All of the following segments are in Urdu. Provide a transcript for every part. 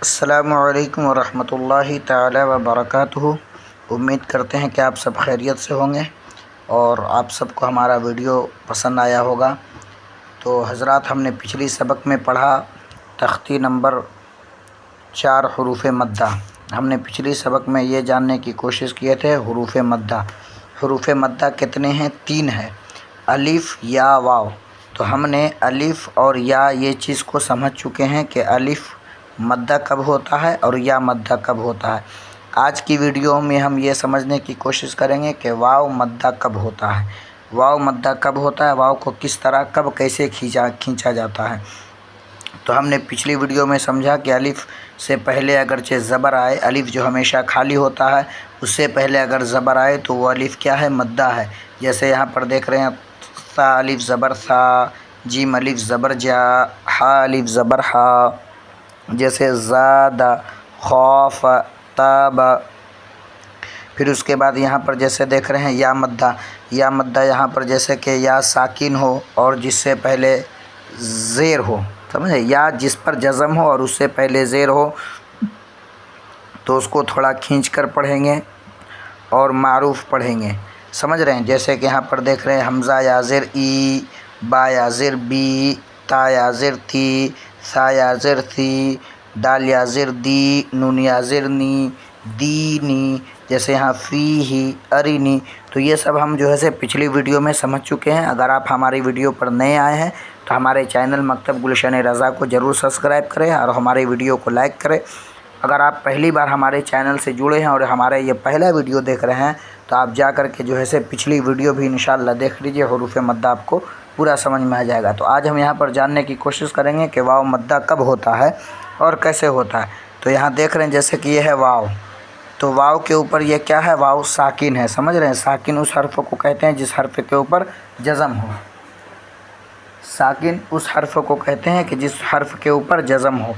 السلام علیکم ورحمۃ اللہ تعالی وبرکاتہ۔ امید کرتے ہیں کہ آپ سب خیریت سے ہوں گے اور آپ سب کو ہمارا ویڈیو پسند آیا ہوگا۔ تو حضرات، ہم نے پچھلی سبق میں پڑھا تختی نمبر 4 حروف مدہ۔ ہم نے پچھلی سبق میں یہ جاننے کی کوشش کیے تھے حروف مدہ۔ حروف مدہ کتنے ہیں؟ 3 ہیں، الف، یا، واو۔ تو ہم نے الف اور یا یہ چیز کو سمجھ چکے ہیں کہ الف مدہ کب ہوتا ہے اور یا مدہ کب ہوتا ہے۔ آج کی ویڈیو میں ہم یہ سمجھنے کی کوشش کریں گے کہ واو مدہ کب ہوتا ہے، واو مدہ کب ہوتا ہے، واو کو کس طرح کب کیسے کھینچا جاتا ہے۔ تو ہم نے پچھلی ویڈیو میں سمجھا کہ الف سے پہلے اگرچہ زبر آئے، الف جو ہمیشہ خالی ہوتا ہے، اس سے پہلے اگر زبر آئے تو وہ الف کیا ہے؟ مدہ ہے۔ جیسے یہاں پر دیکھ رہے ہیں، ثا الف زبر ثا، جیم الف زبر جا، ہا الف زبر ہا۔ جیسے زاد، خوف، تاب۔ پھر اس کے بعد یہاں پر جیسے دیکھ رہے ہیں یا مدہ، یا مدہ یہاں پر جیسے کہ یا ساکن ہو اور جس سے پہلے زیر ہو، سمجھے؟ یا جس پر جزم ہو اور اس سے پہلے زیر ہو تو اس کو تھوڑا کھینچ کر پڑھیں گے اور معروف پڑھیں گے، سمجھ رہے ہیں؟ جیسے کہ یہاں پر دیکھ رہے ہیں حمزہ یا زر ای، با یا زر بی، تا یا زر تی، سا یا زر ثی، دال یا زر دی، نون یا زر نی، دینی۔ جیسے یہاں فی ہی، ارینی۔ تو یہ سب ہم جو ہے پچھلی ویڈیو میں سمجھ چکے ہیں۔ اگر آپ ہماری ویڈیو پر نئے آئے ہیں تو ہمارے چینل مکتب گلشن رضا کو ضرور سبسکرائب کریں اور ہماری ویڈیو کو لائک کریں۔ اگر آپ پہلی بار ہمارے چینل سے جڑے ہیں اور ہمارے یہ پہلا ویڈیو دیکھ رہے ہیں تو آپ جا کر کے جو ہے پچھلی ویڈیو بھی انشاءاللہ دیکھ لیجئے، حروف مدہ آپ کو پورا سمجھ میں آ جائے گا۔ تو آج ہم یہاں پر جاننے کی کوشش کریں گے کہ واو مدہ کب ہوتا ہے اور کیسے ہوتا ہے۔ تو یہاں دیکھ رہے ہیں جیسے کہ یہ ہے واو، تو واو کے اوپر یہ کیا ہے؟ واو ساکن ہے، سمجھ رہے ہیں؟ ساکن اس حرف کو کہتے ہیں جس حرف کے اوپر جزم ہو۔ ساکن اس حرف کو کہتے ہیں کہ جس حرف کے اوپر جزم ہو۔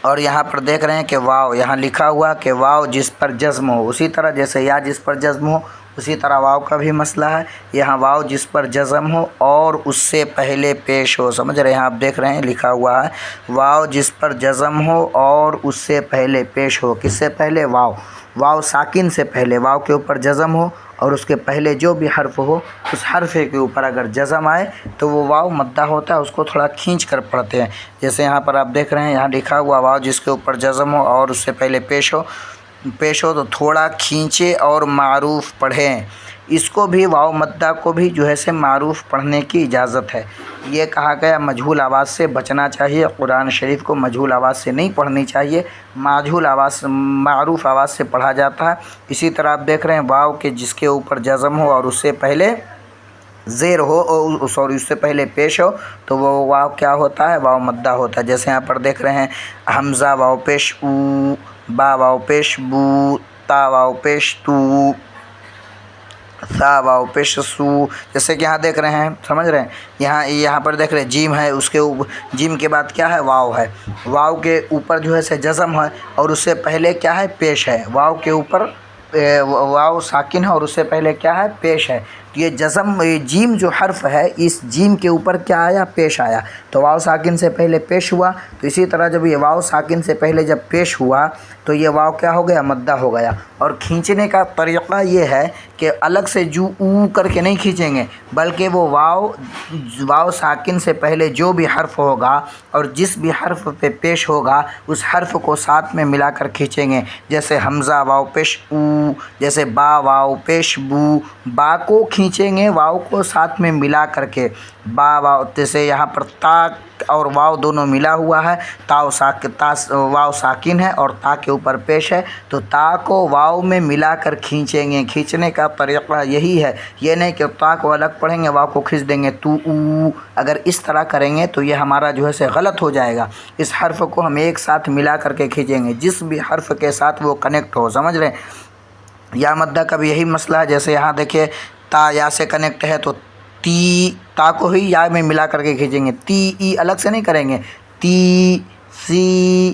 اور یہاں پر دیکھ رہے ہیں کہ واو، یہاں لکھا ہوا کہ واو جس پر جزم ہو، اسی طرح جیسے یا جس پر جزم ہو اسی طرح واو کا بھی مسئلہ ہے۔ یہاں واو جس پر جزم ہو اور اس سے پہلے پیش ہو، سمجھ رہے ہیں؟ آپ دیکھ رہے ہیں لکھا ہوا ہے واو جس پر جزم ہو اور اس سے پہلے پیش ہو۔ کس سے پہلے؟ واو، واو ساکن سے پہلے، واو کے اوپر جزم ہو اور اس کے پہلے جو بھی حرف ہو اس حرف کے اوپر اگر جزم آئے تو وہ واو مدہ ہوتا ہے، اس کو تھوڑا کھینچ کر پڑھتے ہیں۔ جیسے یہاں پر آپ دیکھ رہے ہیں، یہاں لکھا ہوا واو جس کے اوپر جزم ہو اور اس سے پہلے پیش ہو تو تھوڑا کھینچے اور معروف پڑھیں۔ اس کو بھی واو مدہ کو بھی جو ہے معروف پڑھنے کی اجازت ہے۔ یہ کہا گیا مجہول آواز سے بچنا چاہیے، قرآن شریف کو مجہول آواز سے نہیں پڑھنی چاہیے، مجہول آواز معروف آواز سے پڑھا جاتا ہے۔ اسی طرح آپ دیکھ رہے ہیں واو کے جس کے اوپر جزم ہو اور اس سے پہلے زیر ہو اور اس سے پہلے پیش ہو تو وہ واو کیا ہوتا ہے؟ واو مدہ ہوتا ہے۔ جیسے یہاں پر دیکھ رہے ہیں حمزہ واو پیش او، با واو پیش بو، تا واو پیش تو، سا واو پیش سو۔ جیسے کہ یہاں دیکھ رہے ہیں، سمجھ رہے ہیں؟ یہاں پر دیکھ رہے ہیں جیم ہے، اس کے جیم کے بعد کیا ہے؟ واو ہے۔ واو کے اوپر جو ہے جزم ہے اور اس سے پہلے کیا ہے؟ پیش ہے۔ واو کے اوپر واو ساکن ہے اور اس سے پہلے کیا ہے؟ پیش ہے۔ یہ جزم، جیم جو حرف ہے اس جیم کے اوپر کیا آیا؟ پیش آیا۔ تو واو ساکن سے پہلے پیش ہوا، تو اسی طرح جب یہ واو ساکن سے پہلے جب پیش ہوا تو یہ واو کیا ہو گیا؟ مدہ ہو گیا۔ اور کھینچنے کا طریقہ یہ ہے کہ الگ سے جو او کر کے نہیں کھینچیں گے، بلکہ وہ واو ساکن سے پہلے جو بھی حرف ہوگا اور جس بھی حرف پہ پیش ہوگا اس حرف کو ساتھ میں ملا کر کھینچیں گے۔ جیسے حمزہ واو پیش او، جیسے با واو پیش بو، با کو کھینچیں گے واو کو ساتھ میں ملا کر کے، با واو۔ جیسے یہاں پر تا اور واو دونوں ملا ہوا ہے، واو ساکن ہے اور تا کے اوپر پیش ہے، تو تا کو واو میں ملا کر کھینچیں گے۔ کھینچنے کا طریقہ یہی ہے، یہ نہیں کہ تا کو الگ پڑھیں گے واو کو کھینچ دیں گے تو او۔ اگر اس طرح کریں گے تو یہ ہمارا جو ہے غلط ہو جائے گا۔ اس حرف کو ہم ایک ساتھ ملا کر کے کھینچیں گے، جس بھی حرف کے ساتھ وہ کنیکٹ ہو، سمجھ رہے ہیں؟ یا مدہ کا بھی یہی مسئلہ ہے۔ جیسے یہاں دیکھیے تا یا سے کنیکٹ ہے تو تا کو ہی یا میں ملا کر کے کھینچیں گے، تی ای الگ سے نہیں کریں گے، تی سی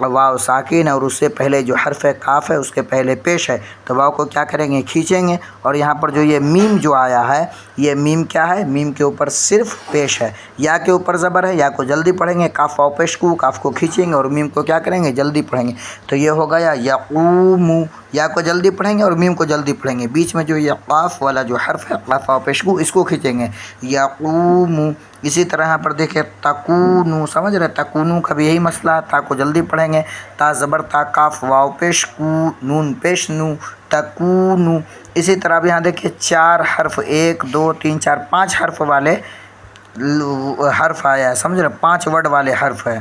واو ساکن ہے اور اس سے پہلے جو حرف کاف ہے اس کے پہلے پیش ہے، تو واو کو کیا کریں گے؟ کھینچیں گے۔ اور یہاں پر جو یہ میم جو آیا ہے، یہ میم کیا ہے؟ میم کے اوپر صرف پیش ہے، یا کے اوپر زبر ہے، یا کو جلدی پڑھیں گے، کاف واو پیش کو، کاف کو کھینچیں گے اور میم کو کیا کریں گے؟ جلدی پڑھیں گے۔ تو یہ ہو گیا یقوم، یا کو جلدی پڑھیں گے اور میم کو جلدی پڑھیں گے، بیچ میں جو یہ قاف والا جو حرف ہے، قاف واو پیش کو، اس کو کھینچیں گے، یقوم۔ اسی طرح یہاں پر دیکھیں تکونو، سمجھ رہے؟ تکونو کا بھی یہی مسئلہ ہے، تا کو جلدی پڑھیں گے، تا زبر تا، کاف واو پیش کو، نون پیش نو، تکونو۔ اسی طرح اب یہاں دیکھیں 4 حرف، 1 2 3 4 5 حرف والے حرف آیا ہے، سمجھ رہے؟ 5 ورڈ والے حرف ہے۔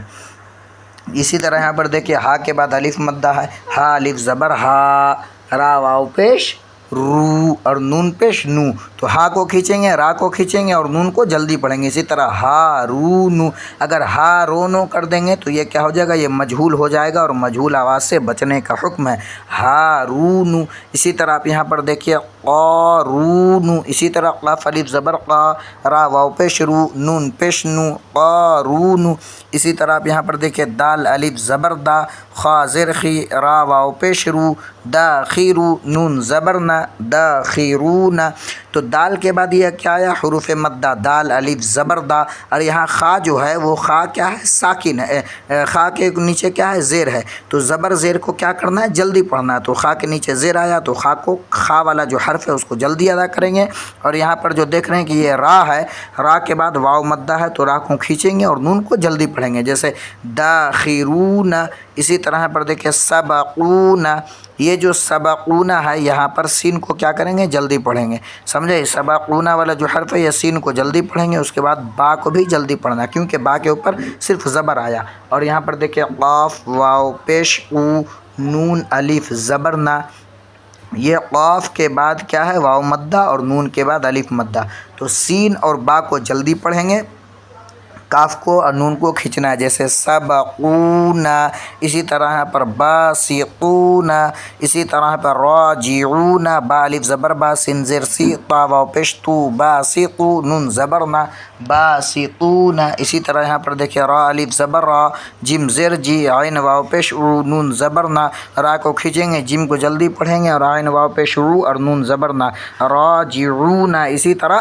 اسی طرح یہاں پر دیکھیں ہا کے بعد الف مدہ ہے، ہا الف زبر ہا، را واو پیش رو اور نون پیش نو، تو ہا کو کھینچیں گے، را کو کھینچیں گے اور نون کو جلدی پڑھیں گے۔ اسی طرح ہا رو نو، اگر ہا رو نو کر دیں گے تو یہ کیا ہو جائے گا؟ یہ مجہول ہو جائے گا اور مجہول آواز سے بچنے کا حکم ہے، ہا رو نو۔ اسی طرح آپ یہاں پر دیکھیے قارون، اسی طرح قاف الف زبر قا، را واو پیش رو، نون پیش نو، قارون۔ اسی طرح آپ یہاں پر دیکھیے دال الف زبر دا، خا زیر خی، را واو پیش رو، داخیرو، نون زبر نا، داخیرون۔ تو دال کے بعد یہ کیا ہے؟ حروف مدہ، دال الف زبر دا، اور یہاں خا جو ہے وہ خا کیا ہے؟ ساکن ہے، خا کے نیچے کیا ہے؟ زیر ہے، تو زبر زیر کو کیا کرنا ہے؟ جلدی پڑھنا ہے، تو خا کے نیچے زیر آیا تو خا کو، خا والا جو حرف ہے اس کو جلدی ادا کریں گے۔ اور یہاں پر جو دیکھ رہے ہیں کہ یہ را ہے، را کے بعد واو مدہ ہے تو را کو کھینچیں گے اور نون کو جلدی پڑھیں گے، جیسے داخیرون۔ اسی طرح پر دیکھیں سبقون، یہ جو سبقون ہے یہاں پر سین کو کیا کریں گے؟ جلدی پڑھیں گے، سمجھے؟ سبقون والا جو حرف ہے یہ سین کو جلدی پڑھیں گے، اس کے بعد با کو بھی جلدی پڑھنا ہے کیونکہ با کے اوپر صرف زبر آیا۔ اور یہاں پر دیکھیں قاف واو پیش او، نون الف زبر نا، یہ قاف کے بعد کیا ہے؟ واو مدہ اور نون کے بعد الف مدہ، تو سین اور با کو جلدی پڑھیں گے، کاف کو اور نون کو کھینچنا ہے، جیسے سبقون۔ اسی طرح یہاں پر باسقون، اسی طرح پر راجعون، با الف زبر با، سین زیر سی، طا واو پیش تو، باسقو، نون زبر نا، باسقون۔ اسی طرح یہاں پر دیکھیں را الف زبر را، جیم زیر جی، عین واو پیش رو، نون زبر نا، را کو کھینچیں گے، جیم کو جلدی پڑھیں گے اور عین واو پیش رو اور نون زبر نا، راجعون۔ اسی طرح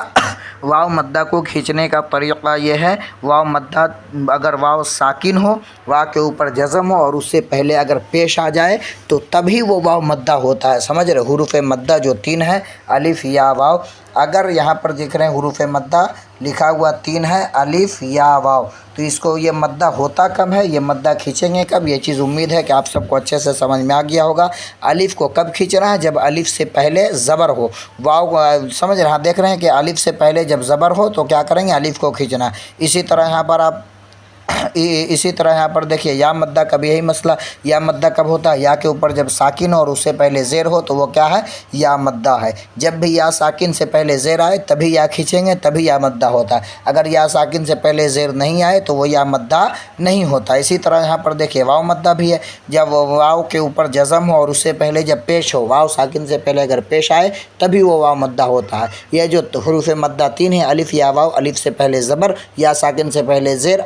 واو مدہ کو کھینچنے کا طریقہ یہ ہے، واو مدہ اگر واو ساکن ہو، واو کے اوپر جزم ہو اور اس سے پہلے اگر پیش آ جائے تو تبھی وہ واو مدہ ہوتا ہے، سمجھ رہے؟ حروف مدہ جو 3 ہے، الف یا واو، اگر یہاں پر دیکھ رہے ہیں حروف مدہ لکھا ہوا 3 ہے، الف یا واو، تو اس کو یہ مدہ ہوتا کب ہے؟ یہ مدہ کھینچیں گے کب؟ یہ چیز امید ہے کہ آپ سب کو اچھے سے سمجھ میں آ گیا ہوگا۔ الف کو کب کھینچنا ہے؟ جب الف سے پہلے زبر ہو، واو سمجھ رہے ہیں؟ دیکھ رہے ہیں کہ الف سے پہلے جب زبر ہو تو کیا کریں گے؟ الف کو کھینچنا ہے۔ اسی طرح یہاں پر دیکھیے یا مدہ کا بھی یہی مسئلہ، یا مدہ کب ہوتا ہے؟ یا کے اوپر جب ساکن ہو اور اس سے پہلے زیر ہو تو وہ کیا ہے؟ یا مدہ ہے۔ جب بھی یا ساکن سے پہلے زیر آئے تبھی یا کھینچیں گے، تبھی یا مدہ ہوتا ہے، اگر یا ساکن سے پہلے زیر نہیں آئے تو وہ یا مدہ نہیں ہوتا۔ اسی طرح یہاں پر دیکھیے واو مدہ بھی ہے، جب واو کے اوپر جزم ہو اور اس سے پہلے جب پیش ہو، واو ساکن سے پہلے اگر پیش آئے تبھی وہ واو مدہ ہوتا ہے۔ یہ جو حروف مدہ 3 ہیں، الف یا واو، الف سے پہلے زبر، یا ساکن سے پہلے زیر،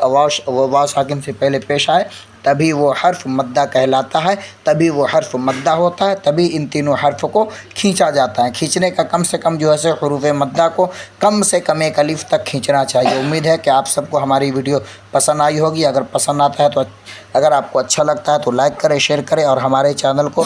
واو ساکن سے پہلے پیش آئے تبھی وہ حرف مدہ کہلاتا ہے، تبھی وہ حرف مدہ ہوتا ہے، تبھی ان تینوں حرف کو کھینچا جاتا ہے۔ کھینچنے کا کم سے کم جو ہے حروف مدہ کو کم سے کم 1 الف تک کھینچنا چاہیے۔ امید ہے کہ آپ سب کو ہماری ویڈیو پسند آئی ہوگی۔ اگر پسند آتا ہے تو، اگر آپ کو اچھا لگتا ہے تو لائک کریں، شیئر کریں اور ہمارے چینل کو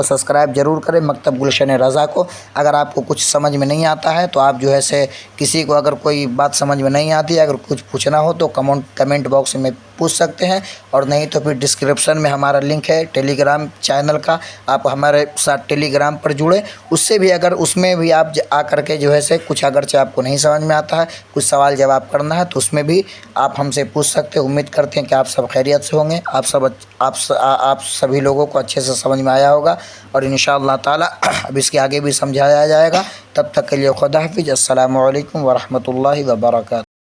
سبسکرائب ضرور کریں، مکتب گلشن رضا کو۔ اگر آپ کو کچھ سمجھ میں نہیں آتا ہے تو آپ جو ہے کسی کو اگر کوئی بات سمجھ میں نہیں آتی ہے، اگر کچھ پوچھنا ہو تو کمنٹ باکس میں پوچھ سکتے ہیں، اور نہیں تو پھر ڈسکرپشن میں ہمارا لنک ہے ٹیلی گرام چینل کا، آپ ہمارے ساتھ ٹیلی گرام پر جڑیں، اس سے بھی اگر اس میں بھی آپ آ کر کے جو ہے کچھ اگرچہ آپ کو نہیں سمجھ میں آتا ہے، کچھ سوال جواب کرنا ہے تو اس میں بھی آپ ہم سے پوچھ سکتے ہیں۔ امید کرتے ہیں کہ آپ سب خیریت سے ہوں گے، آپ سبھی لوگوں کو اچھے سے سمجھ میں آیا ہوگا، اور انشاءاللہ تعالی اب اس کے آگے بھی سمجھایا جائے گا۔ تب تک کے لیے خدا حافظ، السلام علیکم ورحمۃ اللہ وبرکاتہ۔